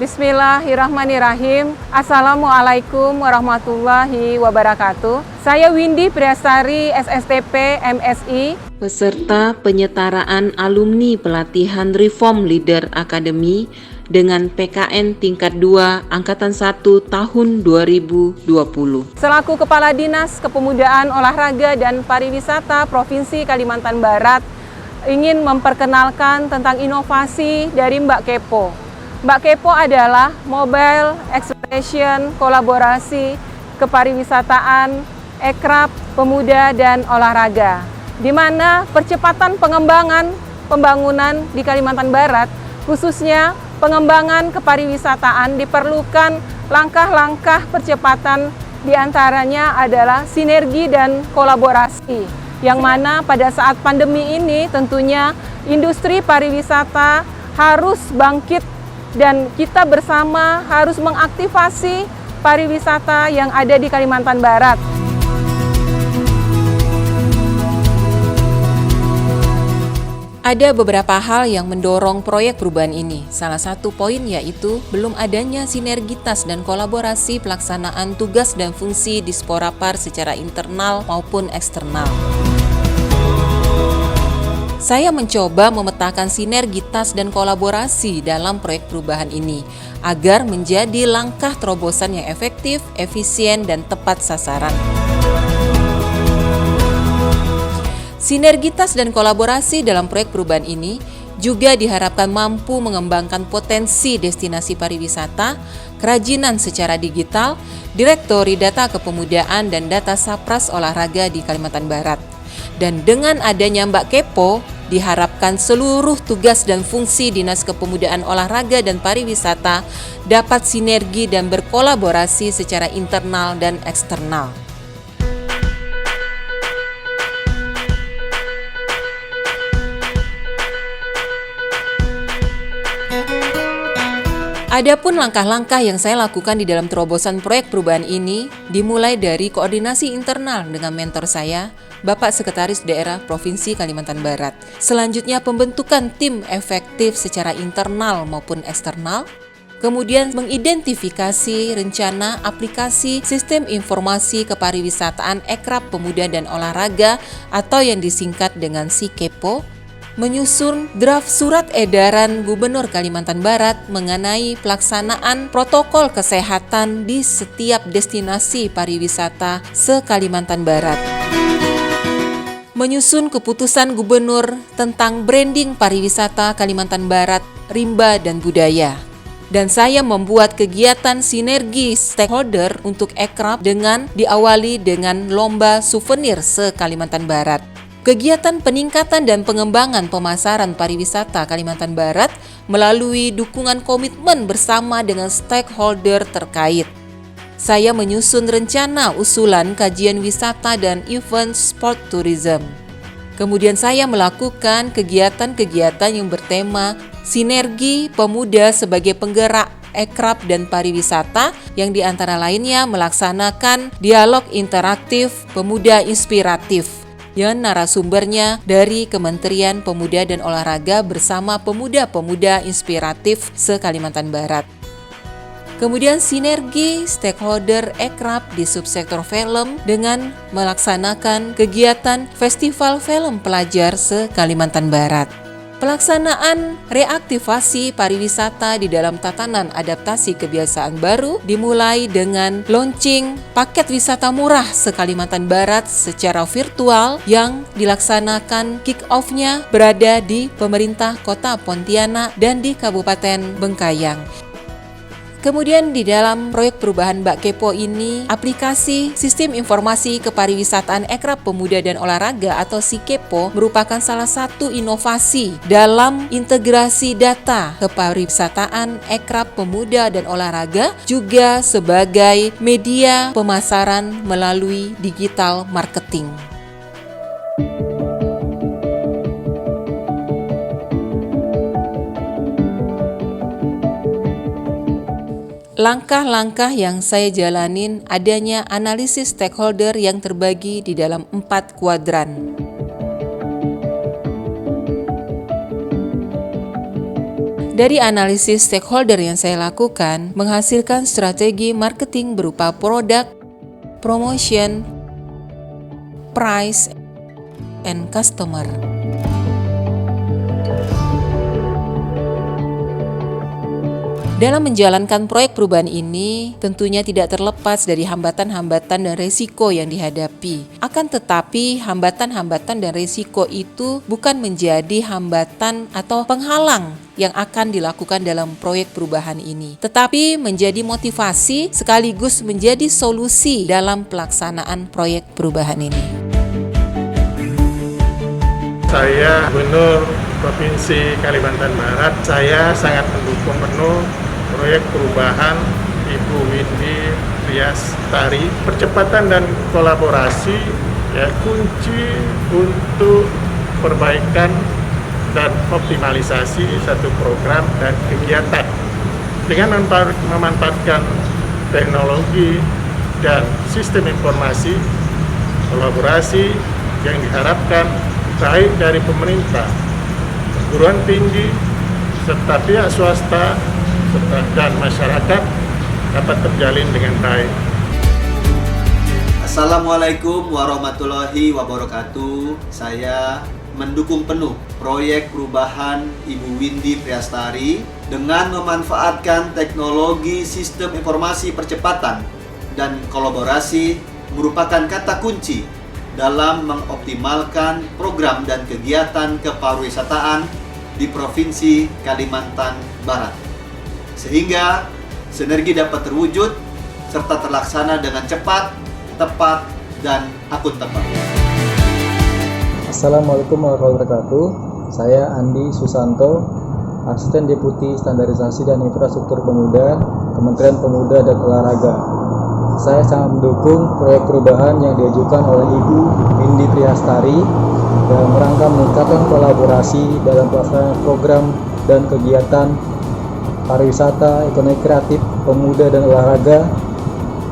Bismillahirrahmanirrahim. Assalamualaikum warahmatullahi wabarakatuh. Saya Windy Priastari, SSTP MSI, peserta penyetaraan alumni pelatihan Reform Leader Academy dengan PKN tingkat 2 Angkatan 1 tahun 2020. Selaku Kepala Dinas Kepemudaan, Olahraga, dan Pariwisata Provinsi Kalimantan Barat, ingin memperkenalkan tentang inovasi dari Mbak Kepo. Mbak Kepo adalah Mobile Expression Kolaborasi Kepariwisataan Ekrab Pemuda dan Olahraga, di mana percepatan pembangunan di Kalimantan Barat, khususnya pengembangan kepariwisataan, diperlukan langkah-langkah percepatan, diantaranya adalah sinergi dan kolaborasi, yang mana pada saat pandemi ini tentunya industri pariwisata harus bangkit dan kita bersama harus mengaktifasi pariwisata yang ada di Kalimantan Barat. Ada beberapa hal yang mendorong proyek perubahan ini. Salah satu poin yaitu belum adanya sinergitas dan kolaborasi pelaksanaan tugas dan fungsi Disporapar secara internal maupun eksternal. Saya mencoba memetakan sinergitas dan kolaborasi dalam proyek perubahan ini agar menjadi langkah terobosan yang efektif, efisien, dan tepat sasaran. Sinergitas dan kolaborasi dalam proyek perubahan ini juga diharapkan mampu mengembangkan potensi destinasi pariwisata, kerajinan secara digital, direktori data kepemudaan, dan data sapras olahraga di Kalimantan Barat. Dan dengan adanya Mbak Kepo, diharapkan seluruh tugas dan fungsi Dinas Kepemudaan, Olahraga, dan Pariwisata dapat sinergi dan berkolaborasi secara internal dan eksternal. Adapun langkah-langkah yang saya lakukan di dalam terobosan proyek perubahan ini dimulai dari koordinasi internal dengan mentor saya, Bapak Sekretaris Daerah Provinsi Kalimantan Barat. Selanjutnya pembentukan tim efektif secara internal maupun eksternal. Kemudian mengidentifikasi rencana aplikasi Sistem Informasi Kepariwisataan Ekrab Pemuda dan Olahraga atau yang disingkat dengan SIKEPO. Menyusun draft surat edaran Gubernur Kalimantan Barat mengenai pelaksanaan protokol kesehatan di setiap destinasi pariwisata se-Kalimantan Barat. Menyusun keputusan Gubernur tentang branding pariwisata Kalimantan Barat, rimba dan budaya. Dan saya membuat kegiatan sinergi stakeholder untuk Ekrab dengan diawali dengan lomba souvenir se-Kalimantan Barat. Kegiatan peningkatan dan pengembangan pemasaran pariwisata Kalimantan Barat melalui dukungan komitmen bersama dengan stakeholder terkait. Saya menyusun rencana usulan kajian wisata dan event sport tourism. Kemudian saya melakukan kegiatan-kegiatan yang bertema sinergi pemuda sebagai penggerak Ekrab dan pariwisata yang diantara lainnya melaksanakan dialog interaktif pemuda inspiratif yang narasumbernya dari Kementerian Pemuda dan Olahraga bersama pemuda-pemuda inspiratif se-Kalimantan Barat. Kemudian sinergi stakeholder Ekrab di subsektor film dengan melaksanakan kegiatan Festival Film Pelajar se-Kalimantan Barat. Pelaksanaan reaktivasi pariwisata di dalam tatanan adaptasi kebiasaan baru dimulai dengan launching paket wisata murah se-Kalimantan Barat secara virtual yang dilaksanakan kick-off-nya berada di pemerintah Kota Pontianak dan di Kabupaten Bengkayang. Kemudian di dalam proyek perubahan Mbak Kepo ini, aplikasi Sistem Informasi Kepariwisataan Ekrab Pemuda dan Olahraga atau SIKEPO merupakan salah satu inovasi dalam integrasi data kepariwisataan Ekrab Pemuda dan Olahraga, juga sebagai media pemasaran melalui digital marketing. Langkah-langkah yang saya jalanin adanya analisis stakeholder yang terbagi di dalam 4 kuadran. Dari analisis stakeholder yang saya lakukan, menghasilkan strategi marketing berupa produk, promotion, price, and customer. Dalam menjalankan proyek perubahan ini, tentunya tidak terlepas dari hambatan-hambatan dan resiko yang dihadapi. Akan tetapi, hambatan-hambatan dan resiko itu bukan menjadi hambatan atau penghalang yang akan dilakukan dalam proyek perubahan ini, tetapi menjadi motivasi sekaligus menjadi solusi dalam pelaksanaan proyek perubahan ini. Saya Gubernur Provinsi Kalimantan Barat, saya sangat mendukung penuh proyek perubahan Ibu Windy Priastari. Percepatan dan kolaborasi ya kunci untuk perbaikan dan optimalisasi satu program dan kegiatan. Dengan memanfaatkan teknologi dan sistem informasi, kolaborasi yang diharapkan baik dari pemerintah, perguruan tinggi, serta pihak swasta, dan masyarakat dapat terjalin dengan baik. Assalamualaikum warahmatullahi wabarakatuh. Saya mendukung penuh proyek perubahan Ibu Windy Priastari dengan memanfaatkan teknologi sistem informasi percepatan dan kolaborasi merupakan kata kunci dalam mengoptimalkan program dan kegiatan kepariwisataan di Provinsi Kalimantan Barat, sehingga sinergi dapat terwujud serta terlaksana dengan cepat, tepat, dan akuntabel. Assalamualaikum warahmatullahi wabarakatuh. Saya Andi Susanto, Asisten Deputi Standarisasi dan Infrastruktur Pemuda, Kementerian Pemuda dan Olahraga. Saya sangat mendukung proyek perubahan yang diajukan oleh Ibu Windy Priastari dalam rangka meningkatkan kolaborasi dalam pelaksanaan program dan kegiatan pariwisata, ekonomi kreatif, pemuda dan olahraga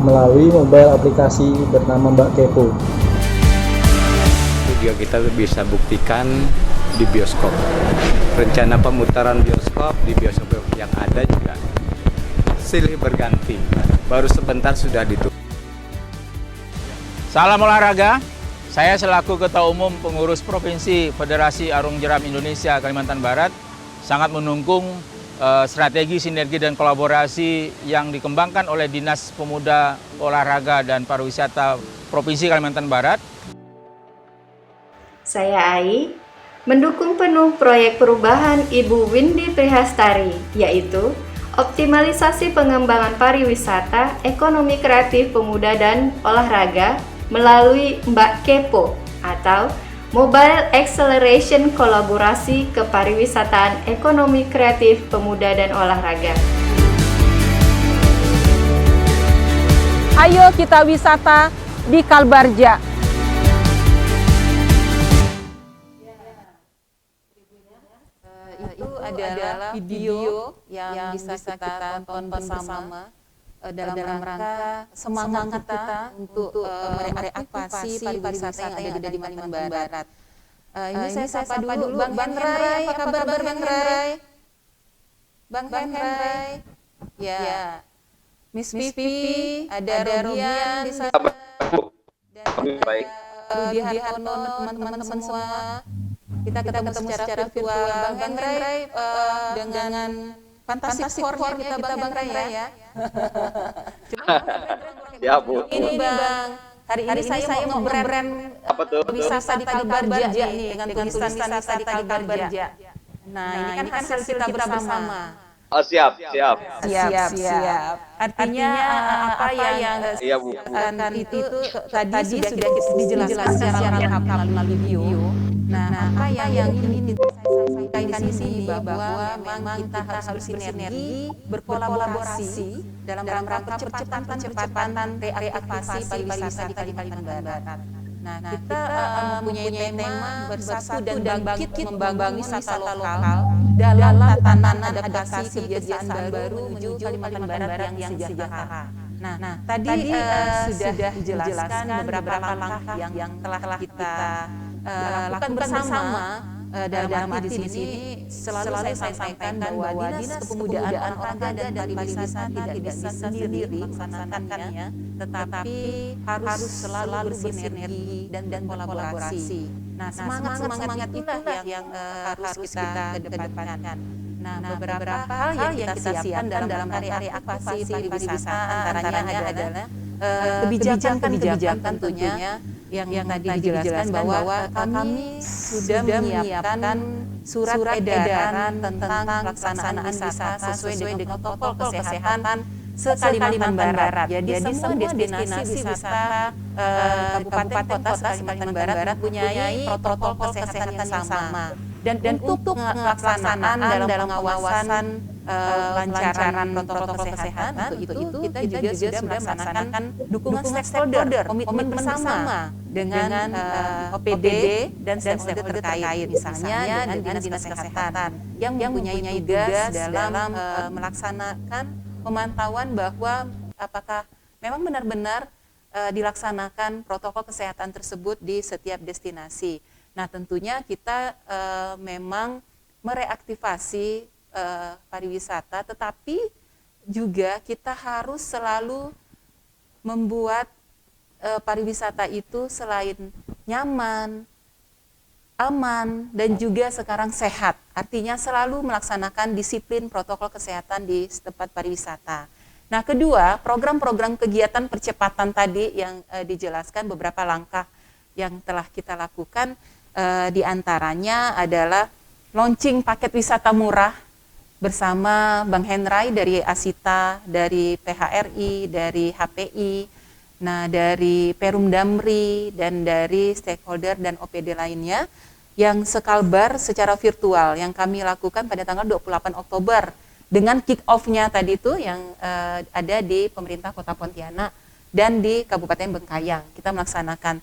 melalui mobile aplikasi bernama Mbak Kepo. Juga kita bisa buktikan di bioskop. Rencana pemutaran bioskop di bioskop yang ada juga silih berganti. Baru sebentar sudah ditutup. Salam olahraga. Saya selaku Ketua Umum Pengurus Provinsi Federasi Arung Jeram Indonesia Kalimantan Barat sangat mendukung strategi sinergi dan kolaborasi yang dikembangkan oleh Dinas Pemuda, Olahraga dan Pariwisata Provinsi Kalimantan Barat. Saya Ai, mendukung penuh proyek perubahan Ibu Windy Priastari, yaitu optimalisasi pengembangan pariwisata, ekonomi kreatif, pemuda dan olahraga melalui Mbak Kepo atau Mobile Acceleration Kolaborasi Kepariwisataan Ekonomi Kreatif Pemuda dan Olahraga. Ayo kita wisata di Kalbarja. Itu adalah video yang bisa kita tonton bersama dalam rangka semangat kita untuk mereaktivasi pariwisata yang ada di Kalimantan Barat. Ini saya sapa dulu Bang Henry. Apa kabar Bang Henry? Bang Henry. Ya. Miss Vivi, ada Rudian di sana. Baik. Rudi Hartono, teman-teman semua. Kita ketemu secara virtual Bang Henry dengan Fantastic Four kita Bang Henry ya. Ya Bu. Ini Bang, hari ini saya mau brand Apa tuh? wisata di Kalbarja nih dengan tulisan wisata di Kalbarja. Nah, ini kan hasil kita bersama. Oh, siap. Siap. Artinya apa yang Iya Bu. itu tadi sudah dijelaskan secara lengkap melalui video. Nah, apa yang ini saya sampaikan di sini bahwa memang kita harus bersinergi, berkolaborasi dalam rangka percepatan reaktivasi pariwisata di Kalimantan Barat. Nah, kita mempunyai tema bersatu dan bangkit membangun wisata lokal dalam tatanan adaptasi kebiasaan baru menuju Kalimantan Barat yang sejahtera. Nah, tadi sudah dijelaskan beberapa langkah yang telah kita lakukan bersama dalam arti di sini selalu saya sampaikan bahwa Dinas Kepemudaan, Olahraga dan Pariwisata tidak bisa sendiri melaksanakannya, tetapi harus selalu bersinergi dan kolaborasi. Nah, semangat itulah yang harus kita kedepankan. Nah, beberapa hal yang kita siapkan dalam area aktivasi pariwisata antaranya adalah kebijakan tentunya yang tadi dijelaskan bahwa kami sudah menyiapkan surat edaran tentang pelaksanaan wisata sesuai dengan protokol kesehatan se-Kalimantan Barat. Jadi semua destinasi wisata kabupaten kota Kalimantan Barat mempunyai protokol kesehatan yang sama. Dan untuk pelaksanaan dalam pengawasan lancaran protokol kesehatan itu kita juga sudah melaksanakan dukungan stakeholder, komitmen bersama dengan OPD dan stakeholder terkait, misalnya dengan dinas kesehatan yang mempunyai tugas dalam melaksanakan pemantauan bahwa apakah memang benar-benar dilaksanakan protokol kesehatan tersebut di setiap destinasi. Nah, tentunya kita memang mereaktivasi pariwisata, tetapi juga kita harus selalu membuat pariwisata itu selain nyaman, aman, dan juga sekarang sehat. Artinya selalu melaksanakan disiplin protokol kesehatan di tempat pariwisata. Nah, kedua, program-program kegiatan percepatan tadi yang dijelaskan beberapa langkah yang telah kita lakukan, di antaranya adalah launching paket wisata murah bersama Bang Henry dari Asita, dari PHRI, dari HPI, nah dari Perum Damri, dan dari stakeholder dan OPD lainnya yang sekalbar secara virtual yang kami lakukan pada tanggal 28 Oktober dengan kick-off-nya tadi itu yang ada di pemerintah Kota Pontianak dan di Kabupaten Bengkayang. Kita melaksanakan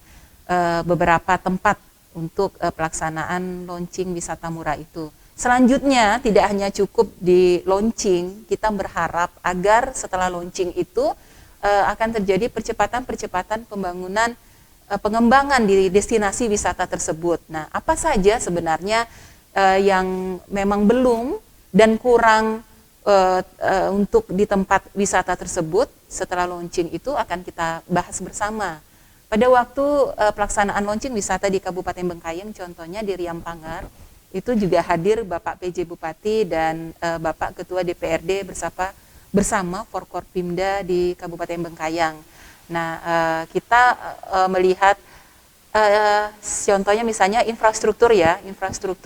beberapa tempat untuk pelaksanaan launching wisata murah itu. Selanjutnya tidak hanya cukup di launching, kita berharap agar setelah launching itu akan terjadi percepatan pembangunan pengembangan di destinasi wisata tersebut. Nah, apa saja sebenarnya yang memang belum dan kurang untuk di tempat wisata tersebut setelah launching itu akan kita bahas bersama. Pada waktu pelaksanaan launching wisata di Kabupaten Bengkayang, contohnya di Riam Pangar, itu juga hadir Bapak PJ Bupati dan Bapak Ketua DPRD bersama Forkopimda di Kabupaten Bengkayang. Nah, kita melihat contohnya misalnya infrastruktur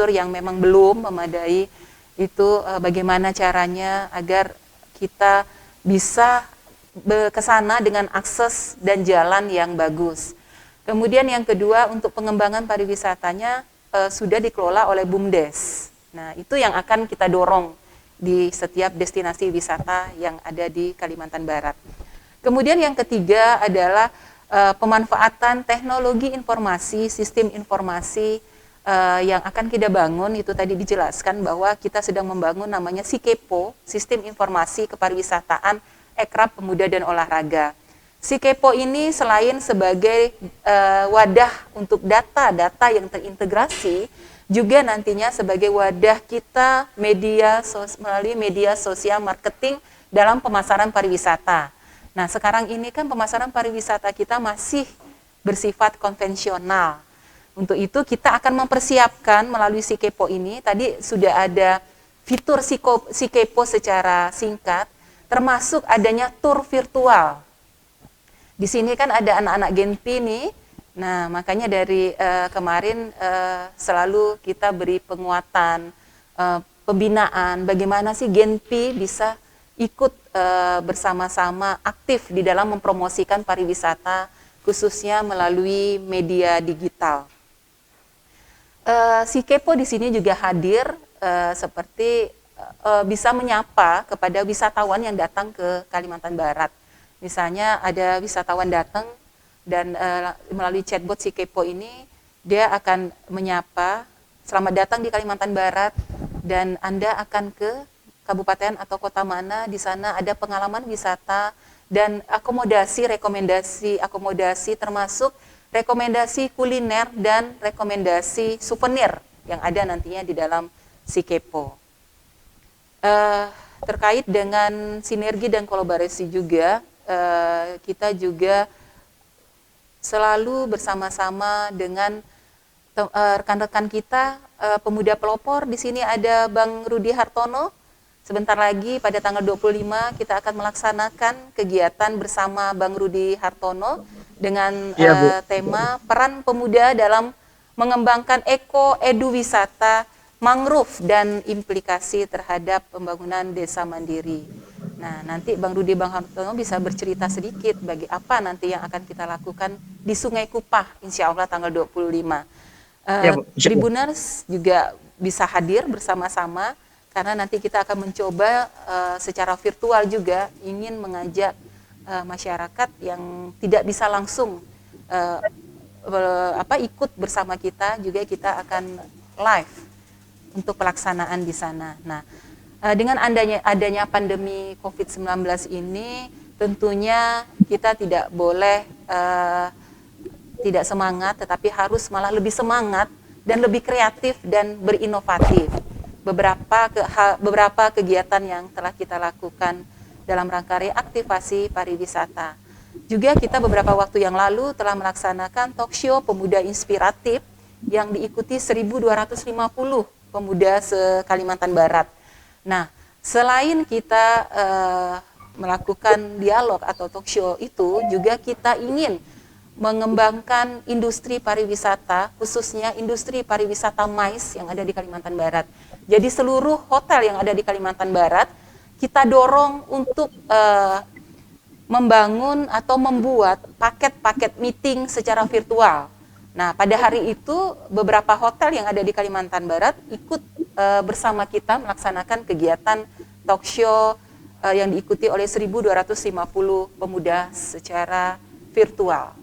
yang memang belum memadai itu bagaimana caranya agar kita bisa ke sana dengan akses dan jalan yang bagus. Kemudian yang kedua, untuk pengembangan pariwisatanya sudah dikelola oleh BUMDes. Nah, itu yang akan kita dorong di setiap destinasi wisata yang ada di Kalimantan Barat. Kemudian yang ketiga adalah pemanfaatan teknologi informasi, sistem informasi yang akan kita bangun. Itu tadi dijelaskan bahwa kita sedang membangun namanya SIKEPO, Sistem Informasi Kepariwisataan Ekrab Pemuda dan Olahraga. SIKEPO ini selain sebagai wadah untuk data-data yang terintegrasi, juga nantinya sebagai wadah kita melalui media sosial marketing dalam pemasaran pariwisata. Nah, sekarang ini kan pemasaran pariwisata kita masih bersifat konvensional. Untuk itu kita akan mempersiapkan melalui SIKEPO ini, tadi sudah ada fitur SIKEPO secara singkat, termasuk adanya tour virtual. Di sini kan ada anak-anak Genpi nih. Nah, makanya dari kemarin selalu kita beri penguatan, pembinaan, bagaimana sih Genpi bisa ikut bersama-sama aktif di dalam mempromosikan pariwisata, khususnya melalui media digital. SIKEPO di sini juga hadir seperti bisa menyapa kepada wisatawan yang datang ke Kalimantan Barat. Misalnya ada wisatawan datang dan melalui chatbot SIKEPO ini dia akan menyapa, selamat datang di Kalimantan Barat dan Anda akan ke kabupaten atau kota mana, di sana ada pengalaman wisata dan rekomendasi akomodasi termasuk rekomendasi kuliner dan rekomendasi souvenir yang ada nantinya di dalam Sikepo. Terkait dengan sinergi dan kolaborasi juga, kita juga selalu bersama-sama dengan rekan-rekan kita, pemuda pelopor. Di sini ada Bang Rudi Hartono. Sebentar lagi pada tanggal 25 kita akan melaksanakan kegiatan bersama Bang Rudi Hartono dengan tema peran pemuda dalam mengembangkan edu wisata mangrove dan implikasi terhadap pembangunan desa mandiri. Nah, nanti Bang Rudi Bang Hartono bisa bercerita sedikit bagi apa nanti yang akan kita lakukan di Sungai Kupah, insya Allah tanggal 25. Tribuners juga bisa hadir bersama-sama, karena nanti kita akan mencoba secara virtual juga ingin mengajak masyarakat yang tidak bisa langsung ikut bersama kita, juga kita akan live untuk pelaksanaan di sana. Nah, dengan adanya pandemi COVID-19 ini, tentunya kita tidak boleh tidak semangat, tetapi harus malah lebih semangat dan lebih kreatif dan berinovatif. Beberapa kegiatan yang telah kita lakukan dalam rangka reaktivasi pariwisata. Juga kita beberapa waktu yang lalu telah melaksanakan talk show pemuda inspiratif yang diikuti 1.250 pemuda se-Kalimantan Barat. Nah, selain kita melakukan dialog atau talk show itu, juga kita ingin mengembangkan industri pariwisata, khususnya industri pariwisata MICE yang ada di Kalimantan Barat. Jadi seluruh hotel yang ada di Kalimantan Barat, kita dorong untuk membangun atau membuat paket-paket meeting secara virtual. Nah, pada hari itu beberapa hotel yang ada di Kalimantan Barat ikut bersama kita melaksanakan kegiatan talk show yang diikuti oleh 1.250 pemuda secara virtual.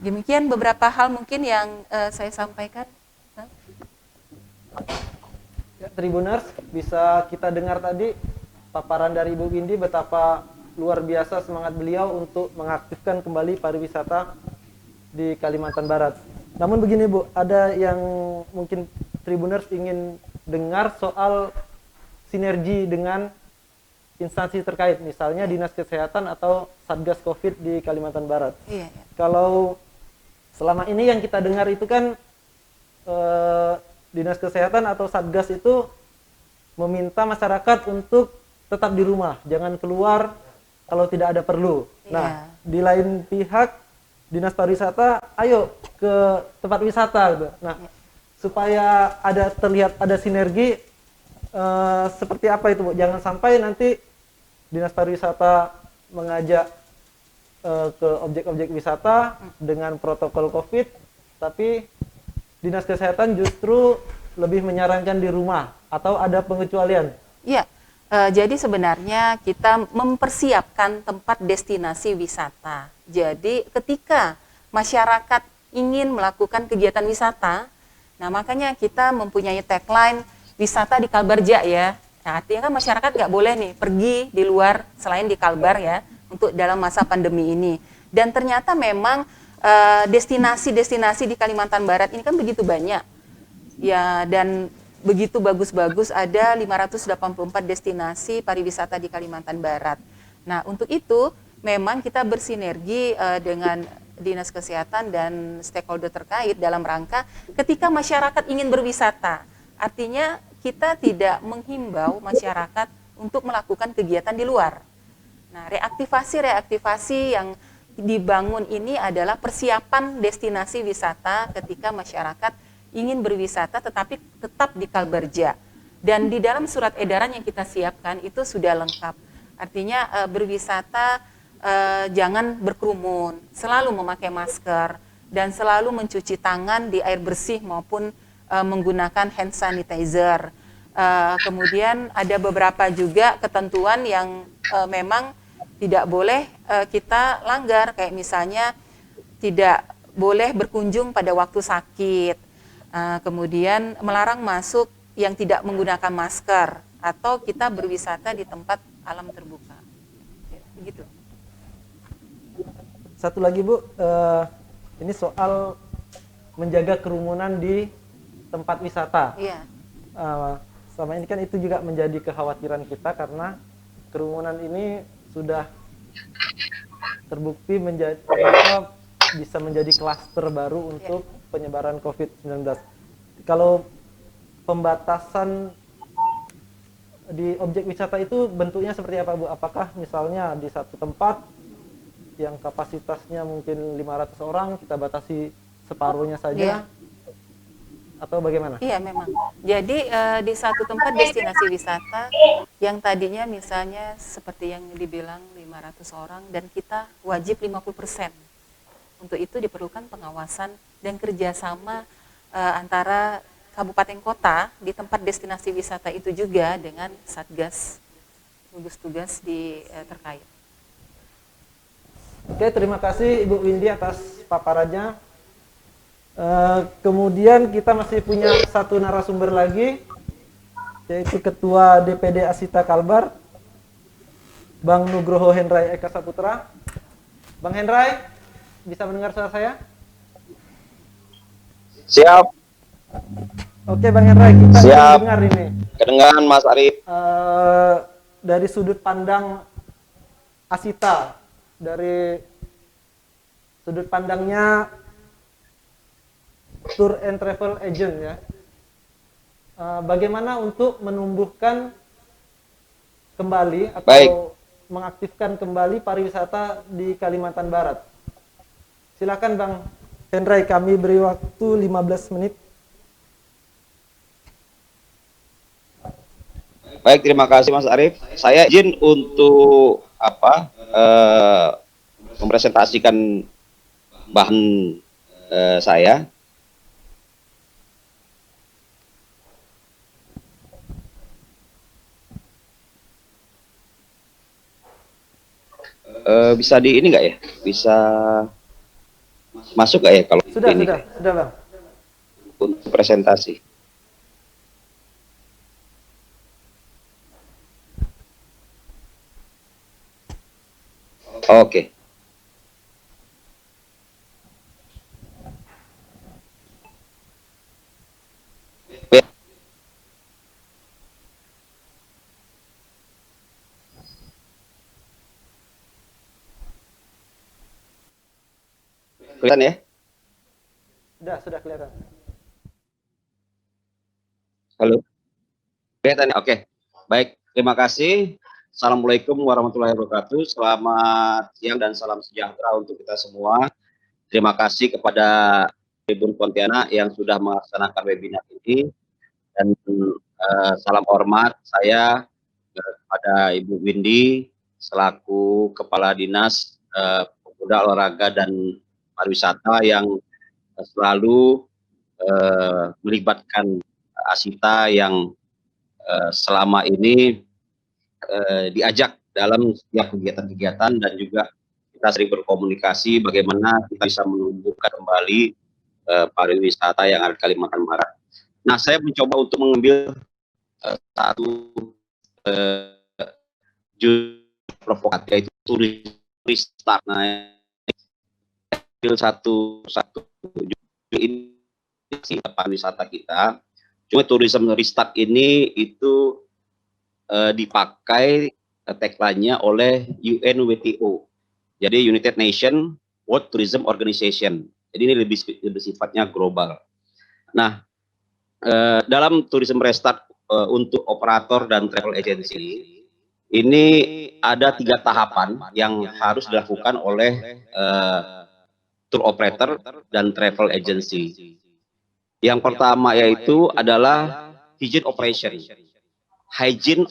Demikian beberapa hal mungkin yang saya sampaikan. Ya, Tribuners, bisa kita dengar tadi paparan dari Ibu Windy betapa luar biasa semangat beliau untuk mengaktifkan kembali pariwisata di Kalimantan Barat. Namun begini Bu, ada yang mungkin Tribuners ingin dengar soal sinergi dengan instansi terkait, misalnya Dinas Kesehatan atau Satgas Covid di Kalimantan Barat. Iya. Kalau selama ini yang kita dengar itu kan Dinas Kesehatan atau Satgas itu meminta masyarakat untuk tetap di rumah, jangan keluar kalau tidak ada perlu. Iya. Nah, di lain pihak Dinas Pariwisata, ayo ke tempat wisata gitu. Nah, supaya terlihat ada sinergi seperti apa itu Bu? Jangan sampai nanti Dinas Pariwisata mengajak ke objek-objek wisata dengan protokol COVID, tapi Dinas Kesehatan justru lebih menyarankan di rumah atau ada pengecualian. Iya. Jadi sebenarnya kita mempersiapkan tempat destinasi wisata. Jadi ketika masyarakat ingin melakukan kegiatan wisata, nah makanya kita mempunyai tagline wisata di Kalbarja ya. Nah, artinya kan masyarakat nggak boleh nih pergi di luar selain di Kalbar ya untuk dalam masa pandemi ini. Dan ternyata memang destinasi-destinasi di Kalimantan Barat ini kan begitu banyak ya, dan begitu bagus-bagus, ada 584 destinasi pariwisata di Kalimantan Barat. Nah, untuk itu memang kita bersinergi dengan Dinas Kesehatan dan stakeholder terkait dalam rangka ketika masyarakat ingin berwisata. Artinya kita tidak menghimbau masyarakat untuk melakukan kegiatan di luar. Nah, reaktivasi yang dibangun ini adalah persiapan destinasi wisata ketika masyarakat ingin berwisata tetapi tetap di Kalbarja. Dan di dalam surat edaran yang kita siapkan itu sudah lengkap. Artinya berwisata jangan berkerumun, selalu memakai masker, dan selalu mencuci tangan di air bersih maupun menggunakan hand sanitizer. Kemudian ada beberapa juga ketentuan yang memang tidak boleh kita langgar, kayak misalnya tidak boleh berkunjung pada waktu sakit. Kemudian melarang masuk yang tidak menggunakan masker, atau kita berwisata di tempat alam terbuka. Begitu. Satu lagi Bu, ini soal menjaga kerumunan di tempat wisata. Iya. Sama ini kan itu juga menjadi kekhawatiran kita karena kerumunan ini sudah terbukti bisa menjadi klaster baru untuk penyebaran COVID-19. Kalau pembatasan di objek wisata itu bentuknya seperti apa, Bu? Apakah misalnya di satu tempat yang kapasitasnya mungkin 500 orang kita batasi separuhnya saja? Atau bagaimana? Iya, memang. Jadi di satu tempat destinasi wisata yang tadinya misalnya seperti yang dibilang 500 orang dan kita wajib 50%. Untuk itu diperlukan pengawasan dan kerjasama antara kabupaten kota di tempat destinasi wisata itu juga dengan Satgas, gugus tugas terkait. Oke, terima kasih Ibu Windy atas paparannya. Kemudian kita masih punya satu narasumber lagi, yaitu Ketua DPD Asita Kalbar, Bang Nugroho Hendrai Eka Saputra. Bang Hendrai, bisa mendengar suara saya? Siap. Oke Bang Hendrai, kita Siap. dengar ini. Kedengaran Mas Arif. Dari sudut pandang Asita, dari sudut pandangnya tour and travel agent ya, bagaimana untuk menumbuhkan kembali atau mengaktifkan kembali pariwisata di Kalimantan Barat? Silakan Bang Hendrai, kami beri waktu 15 menit. Baik, terima kasih Mas Arif. Saya izin untuk mempresentasikan bahan saya. Bisa di ini nggak ya? Bisa masuk nggak ya kalau Sudah ini? Sudah Bang. Untuk presentasi. Oke. Kelihatan ya? Sudah kelihatan. Halo. Kelihatan ya? Oke. Baik, terima kasih. Assalamualaikum warahmatullahi wabarakatuh. Selamat siang dan salam sejahtera untuk kita semua. Terima kasih kepada Tribun Pontianak yang sudah melaksanakan webinar ini. Dan salam hormat saya kepada Ibu Windy selaku Kepala Dinas Pemuda, Olahraga dan Pariwisata yang selalu melibatkan Asita yang selama ini diajak dalam setiap kegiatan-kegiatan, dan juga kita sering berkomunikasi bagaimana kita bisa menumbuhkan kembali pariwisata yang ada di Kalimantan Barat. Nah, saya mencoba untuk mengambil satu judul provokatif, yaitu turis restart. Nah, satu ini pariwisata kita. Cuma tourism restart ini itu dipakai tagline-nya oleh UNWTO. Jadi United Nations World Tourism Organization. Jadi ini lebih sifatnya global. Nah, dalam tourism restart untuk operator dan travel agency ini ada 3 tahapan yang harus dilakukan oleh tour operator dan travel agency. Yang pertama yaitu adalah hygiene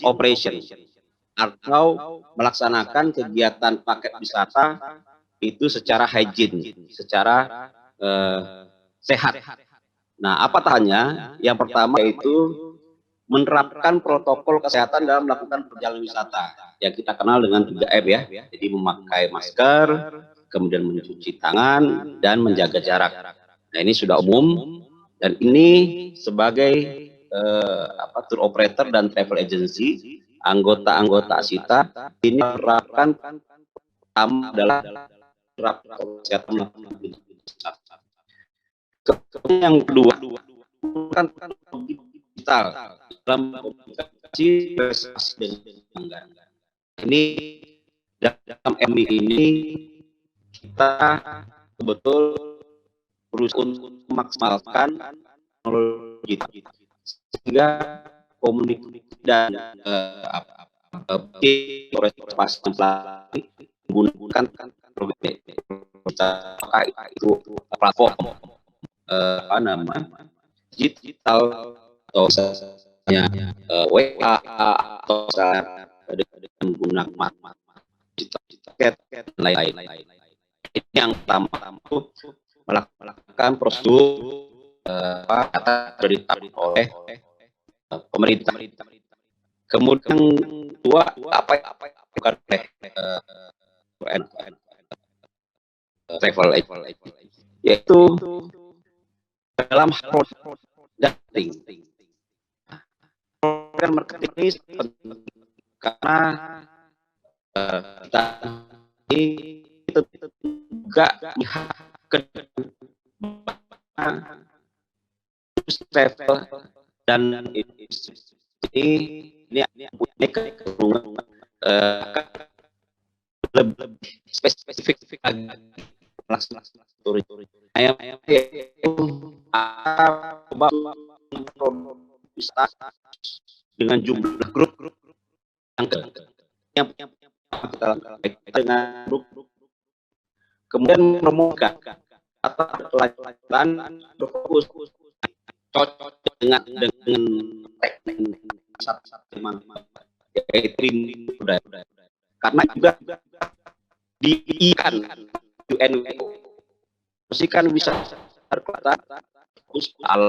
operation atau melaksanakan kegiatan paket wisata itu secara hygiene, secara sehat. Nah, apa tahannya? Yang pertama yaitu menerapkan protokol kesehatan dalam melakukan perjalanan wisata yang kita kenal dengan 3M ya. Jadi memakai masker, kemudian mencuci tangan, dan menjaga jarak. Nah, ini sudah umum, dan ini sebagai tour operator dan travel agency, anggota-anggota Asita ini menerapkan pertama adalah menerapkan kesehatan. Yang kedua teknologi digital dalam komunikasi prestasi dengan pelanggan. Ini dalam MI ini kita betul berusaha untuk memaksimalkan teknologi sehingga komunikasi dan menggunakan teknologi itu platform digital atau misalnya WA atau dengan menggunakan tiket dan lain-lain. Ini yang pertama itu melakukan prosedur data ditarik oleh pemerintah. Kemudian kedua apa yang dilakukan oleh travel yaitu dalam marketing. Program marketing ini karena kita itu juga ke travel dan ini punya kecenderungan lebih spesifik melaksanakan turis. Wisata dengan jumlah grup yang kita lakukan dengan grup, kemudian menemukan atau pelajaran berfokus cocok dengan teknik yaitu budaya, karena juga diikan UNESCO mestikan bisa berkata al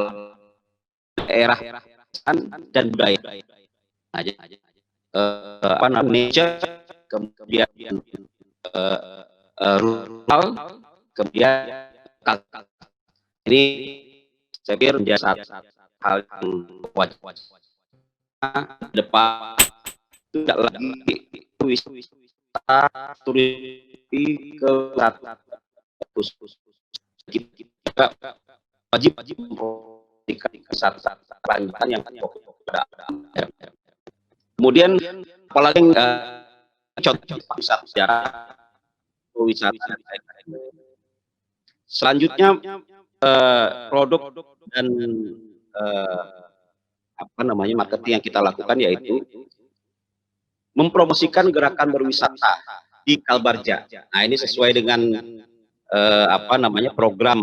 daerah dan budaya aja apa namanya kemudian rural kemudian ini saya pikir menjadi hal yang wajib depan tidak lagi wisata turis ke kita wajib memperhatikan kelanjutan yang kemudian apalagi contoh wisata sejarah wisata selanjutnya produk dan apa namanya marketing yang kita lakukan yaitu mempromosikan gerakan berwisata di Kalbarja. Nah ini sesuai dengan apa namanya program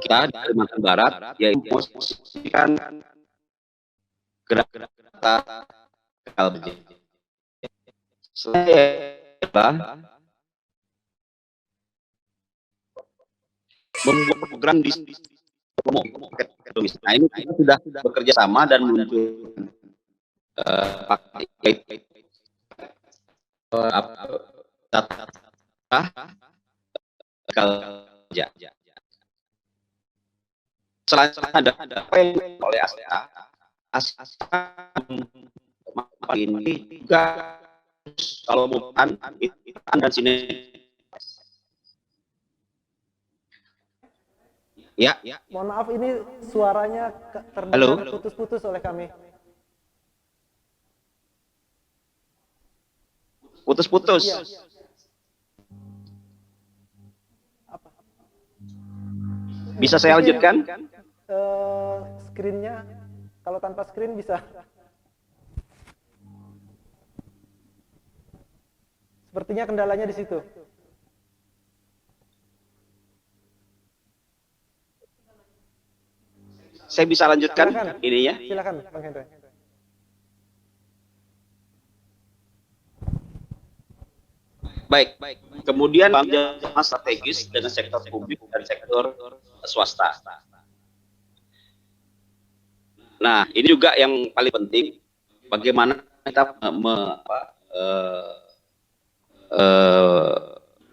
kita di Kalimantan Barat yaitu mempromosikan gerakan Kalbarja. Membuat program di nah ini kita sudah bekerja sama dan muncul selain ada apa yang oleh ASEA ini juga kalau bukan dan sini ya. Mohon maaf ini suaranya terdengar putus-putus oleh kami. Putus-putus. Ya. Bisa saya lanjutkan? Screen-nya, kalau tanpa screen bisa. Sepertinya kendalanya di situ. Saya bisa lanjutkan ininya? Silakan, Bang Hendra. Baik. Kemudian kerjasama strategis dengan sektor publik dan sektor swasta. Nah, ini juga yang paling penting, bagaimana kita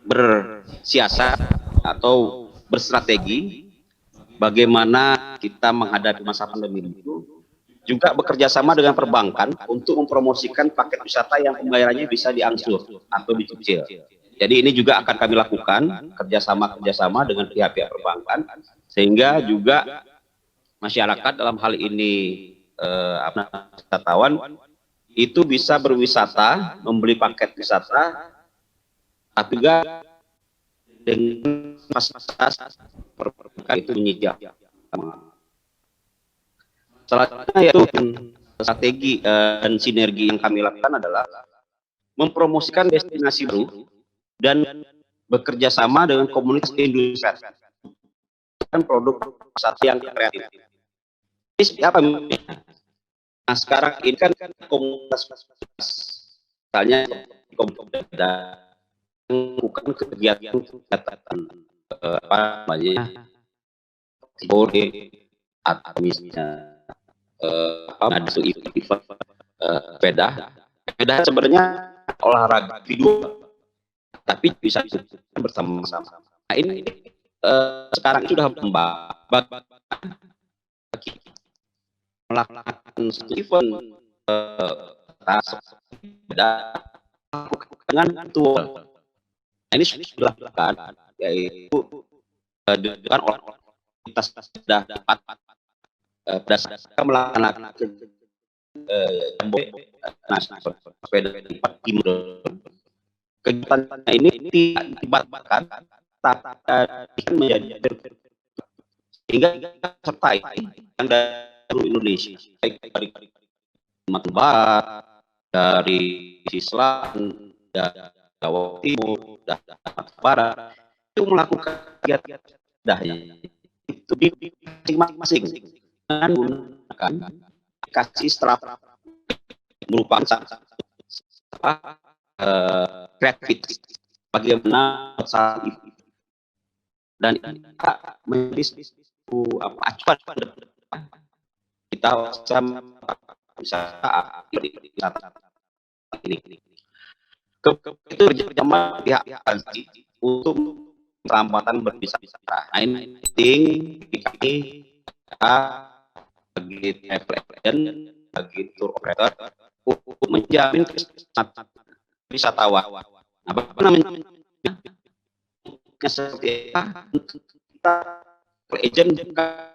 bersiasat atau berstrategi bagaimana kita menghadapi masa pandemi itu, juga bekerja sama dengan perbankan untuk mempromosikan paket wisata yang pembayarannya bisa diangsur atau dicicil. Jadi ini juga akan kami lakukan kerjasama dengan pihak-pihak perbankan, sehingga juga masyarakat dalam hal ini wisatawan itu bisa berwisata, membeli paket wisata, tapi juga dengan fasilitas itu menyijak. Salah satunya yaitu strategi dan sinergi yang kami lakukan adalah mempromosikan destinasi baru dan bekerja sama dengan komunitas industri dan produk wisata yang kreatif. Ini seperti apa? Nah, sekarang ini kan komunitas, misalnya komunitas bukan kegiatan apa namanya sore atau misalnya ada event sepeda sebenarnya olahraga video, tapi bisa bersama-sama. Nah ini sekarang sudah melakukan satu event sepeda dengan tour. Nah, ini sudah dilakukan, yaitu dengan orang kita sudah dapat berdasarkan melaksanakan sepeda di timur. Kegiatan ini tidak dibatalkan, tapi menjadi sehingga sertai yang dari Indonesia, baik dari Sumatera Barat, dari Selatan, dari Jawa Timur, dan Sumatera Barat itu melakukan kegiatan itu di masing-masing dengan menggunakan aplikasi Strava merupakan kreatif bagaimana saat itu dan menjadi acuan kita bisa ini itu berjamaah pihak untuk keselamatan berwisata. Nah ini penting kami bagi travel agent, bagi tour operator untuk menjamin keselamatan wisatawan. Apa namanya? Seperti kita agent juga.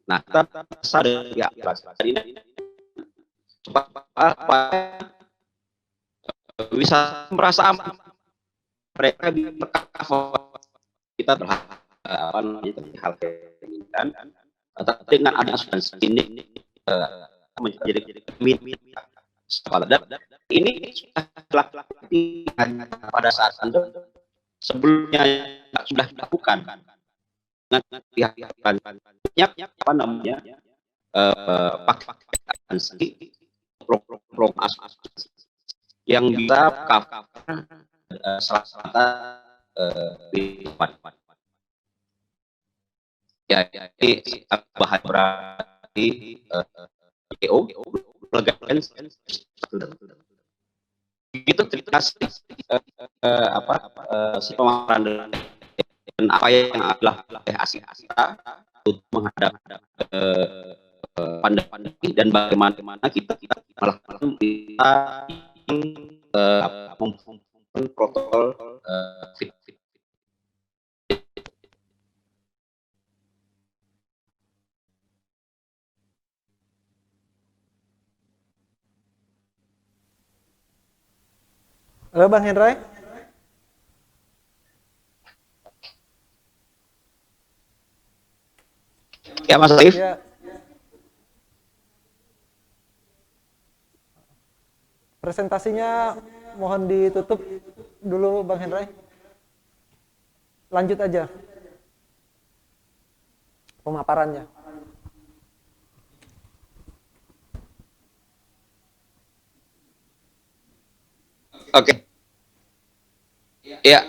Nah, kita sadar ya, ini bisa merasa aman. Mereka kita berharap apa namanya hal keinginan, tapi dengan ada asuransi ini menjadi dan ini sudah dilakukan pada saat Anda sebelumnya sudah dilakukan dengan pihak-pihak banyak apa namanya pakai asuransi program asuransi yang bisa cover salah di ya ini bahan berarti PO legalan itu terima kasih si pemaparan dan apa yang adalah asing untuk menghadap pandemi dan bagaimana kita melakukan kita mempunyai protokol fit. Halo Bang Hendray. Ya Mas Arif. Ya. Presentasinya mohon ditutup dulu Bang Hendray. Lanjut aja pemaparannya. Oke. Ya,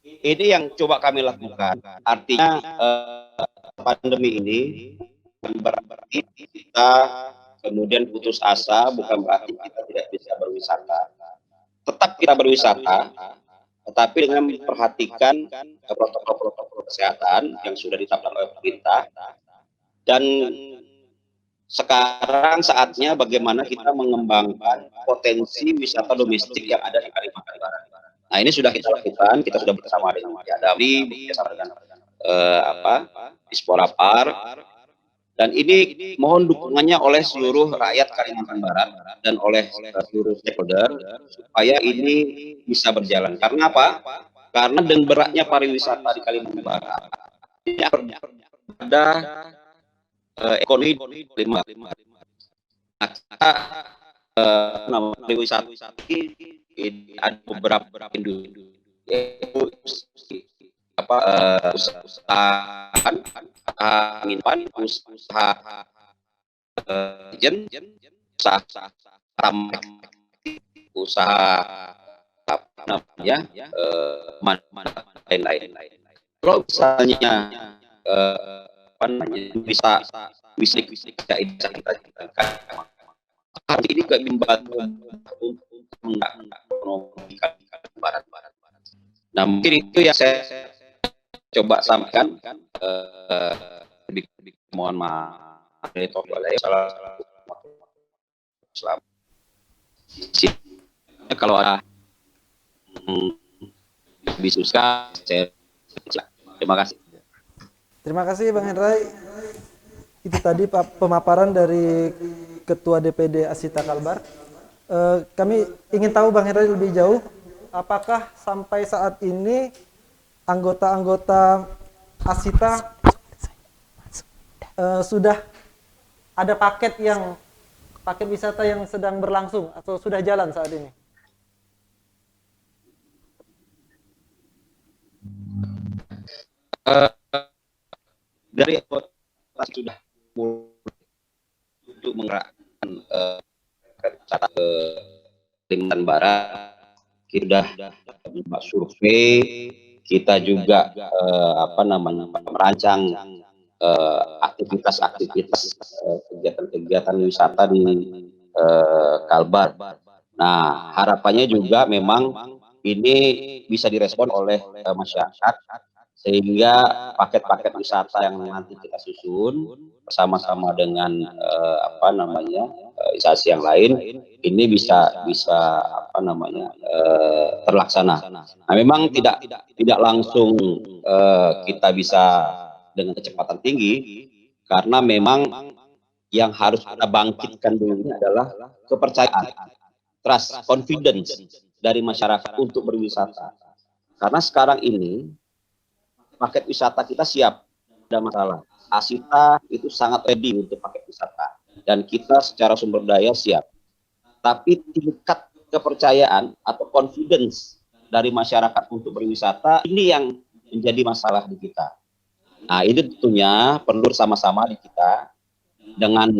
ini yang coba kami lakukan. Artinya pandemi ini bukan berarti kita kemudian putus asa, bukan berarti kita tidak bisa berwisata. Tetap kita berwisata, tetapi dengan memperhatikan protokol-protokol kesehatan yang sudah ditetapkan oleh pemerintah. Dan sekarang saatnya bagaimana kita mengembangkan potensi wisata domestik yang ada di Kalimantan Barat. Nah ini sudah kita lakukan, kita sudah bersama dengan Adami, bersama dengan Dispora Par, dan ini mohon dukungannya oleh seluruh rakyat Kalimantan Barat dan oleh seluruh stakeholder supaya ini bisa berjalan. Karena apa? Karena dengan beratnya pariwisata di Kalimantan Barat ini ada ekonomi 5. Nah, kita pariwisata ini ada beberapa industri, yaitu usaha penginapan, usaha usaha tambang, usaha apa namanya lain-lain. Kalau misalnya bisa kita ini juga membantu untuk mengekonomikan Barat. Nah, mungkin itu yang saya coba sampaikan. Mohon maaf, kalau ada bisa saya terima kasih. Terima kasih Bang Hendray. Itu tadi pemaparan dari Ketua DPD Asita Kalbar. Kami ingin tahu Bang Hendray lebih jauh, apakah sampai saat ini anggota-anggota Asita sudah ada paket wisata yang sedang berlangsung atau sudah jalan saat ini? Dari sudah untuk menggerakkan wisata ke Kalimantan Barat, kita sudah membuat survei, kita juga merancang aktivitas kegiatan-kegiatan wisata di Kalbar. Nah, harapannya juga memang ini bisa direspon oleh masyarakat, sehingga paket-paket wisata yang nanti kita susun bersama-sama dengan instansi yang lain ini bisa terlaksana. Nah, memang tidak langsung kita bisa dengan kecepatan tinggi, karena memang yang harus kita bangkitkan dulu adalah kepercayaan, trust, confidence dari masyarakat untuk berwisata. Karena sekarang ini paket wisata kita siap, ada masalah. Asita itu sangat ready untuk paket wisata dan kita secara sumber daya siap. Tapi tingkat kepercayaan atau confidence dari masyarakat untuk berwisata ini yang menjadi masalah di kita. Nah, ini tentunya perlu sama-sama di kita dengan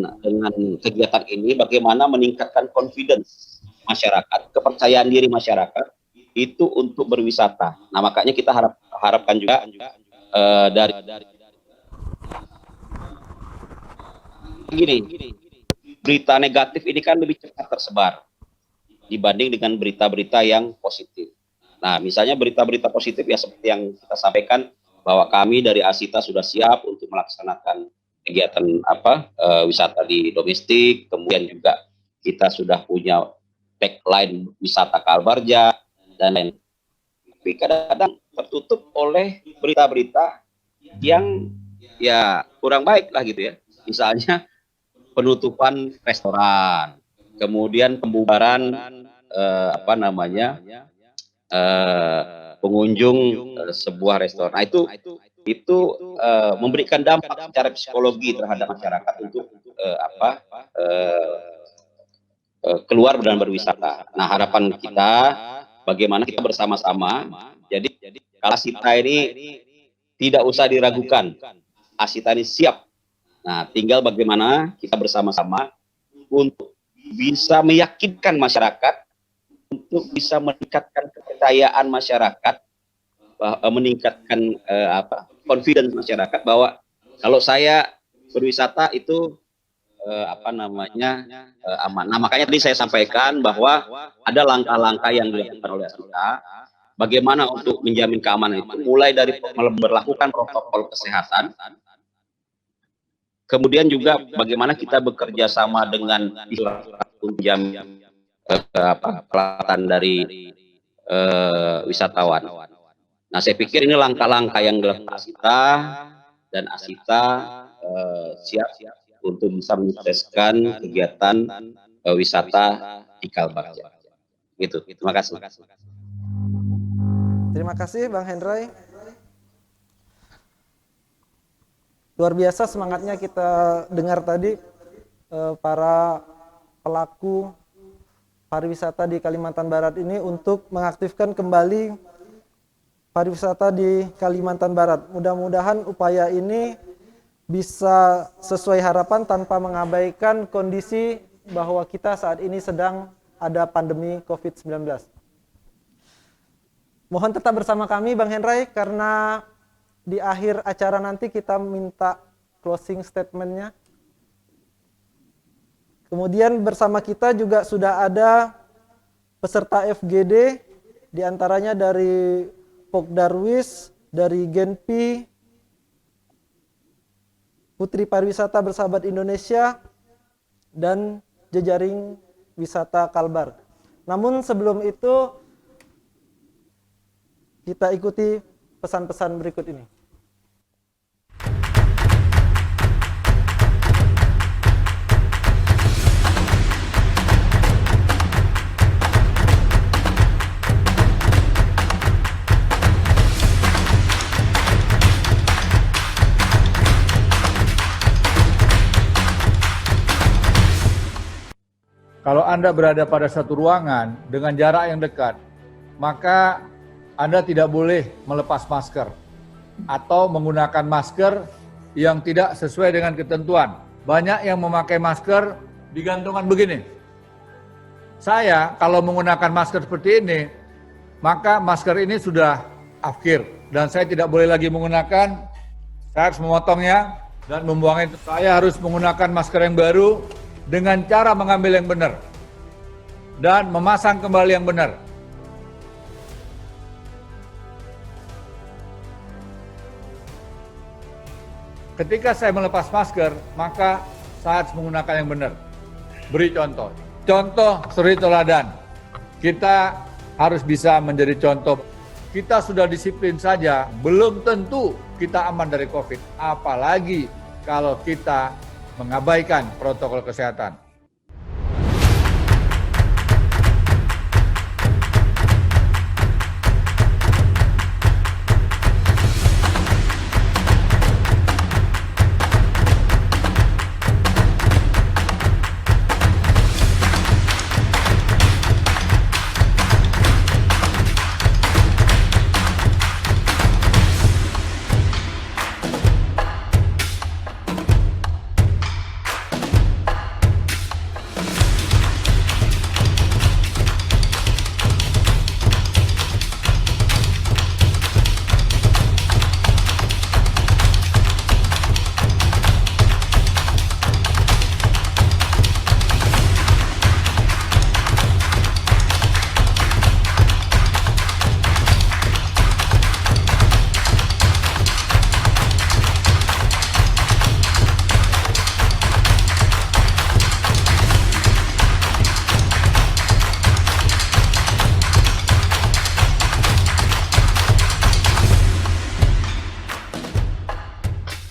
kegiatan ini bagaimana meningkatkan confidence masyarakat, kepercayaan diri masyarakat itu untuk berwisata. Nah, makanya kita harapkan juga dari berita negatif ini kan lebih cepat tersebar dibanding dengan berita-berita yang positif. Nah, misalnya berita-berita positif ya seperti yang kita sampaikan bahwa kami dari Asita sudah siap untuk melaksanakan kegiatan wisata di domestik, kemudian juga kita sudah punya tagline wisata Kalbarja dan lain. Tapi kadang-kadang tertutup oleh berita-berita yang ya kurang baik lah gitu ya. Misalnya penutupan restoran, kemudian pembubaran pengunjung sebuah restoran. Nah, itu memberikan dampak secara psikologi terhadap masyarakat untuk keluar dan berwisata. Nah, harapan kita bagaimana kita bersama-sama. Jadi kalau Asita ini tidak usah diragukan, Asita ini siap. Nah, tinggal bagaimana kita bersama-sama untuk bisa meyakinkan masyarakat, untuk bisa meningkatkan kepercayaan masyarakat, meningkatkan confidence masyarakat bahwa kalau saya berwisata itu aman. Nah, makanya tadi saya sampaikan bahwa ada langkah-langkah yang dilakukan oleh Asita bagaimana untuk menjamin keamanan itu, mulai dari memperlakukan protokol kesehatan, kemudian juga bagaimana kita bekerja sama dengan penjamin pelatihan dari wisatawan. Nah, saya pikir ini langkah-langkah yang dilakukan Asita dan Asita siap untuk bisa menyukseskan kegiatan wisata di Kalbar. Gitu. Terima kasih. Terima kasih Bang Hendray. Luar biasa semangatnya kita dengar tadi para pelaku pariwisata di Kalimantan Barat ini untuk mengaktifkan kembali pariwisata di Kalimantan Barat. Mudah-mudahan upaya ini bisa sesuai harapan tanpa mengabaikan kondisi bahwa kita saat ini sedang ada pandemi COVID-19. Mohon tetap bersama kami Bang Hendray, karena di akhir acara nanti kita minta closing statement-nya. Kemudian bersama kita juga sudah ada peserta FGD, diantaranya dari Pokdarwis, dari Genpi, Putri Pariwisata Bersahabat Indonesia, dan jejaring wisata Kalbar. Namun sebelum itu, kita ikuti pesan-pesan berikut ini. Kalau Anda berada pada satu ruangan dengan jarak yang dekat, maka Anda tidak boleh melepas masker atau menggunakan masker yang tidak sesuai dengan ketentuan. Banyak yang memakai masker di gantungan begini. Saya kalau menggunakan masker seperti ini, maka masker ini sudah akhir dan saya tidak boleh lagi menggunakan. Saya harus memotongnya dan membuangnya. Saya harus menggunakan masker yang baru dengan cara mengambil yang benar dan memasang kembali yang benar. Ketika saya melepas masker, maka saya harus menggunakan yang benar. Beri contoh. Contoh suri teladan. Kita harus bisa menjadi contoh. Kita sudah disiplin saja, belum tentu kita aman dari COVID. Apalagi kalau kita mengabaikan protokol kesehatan.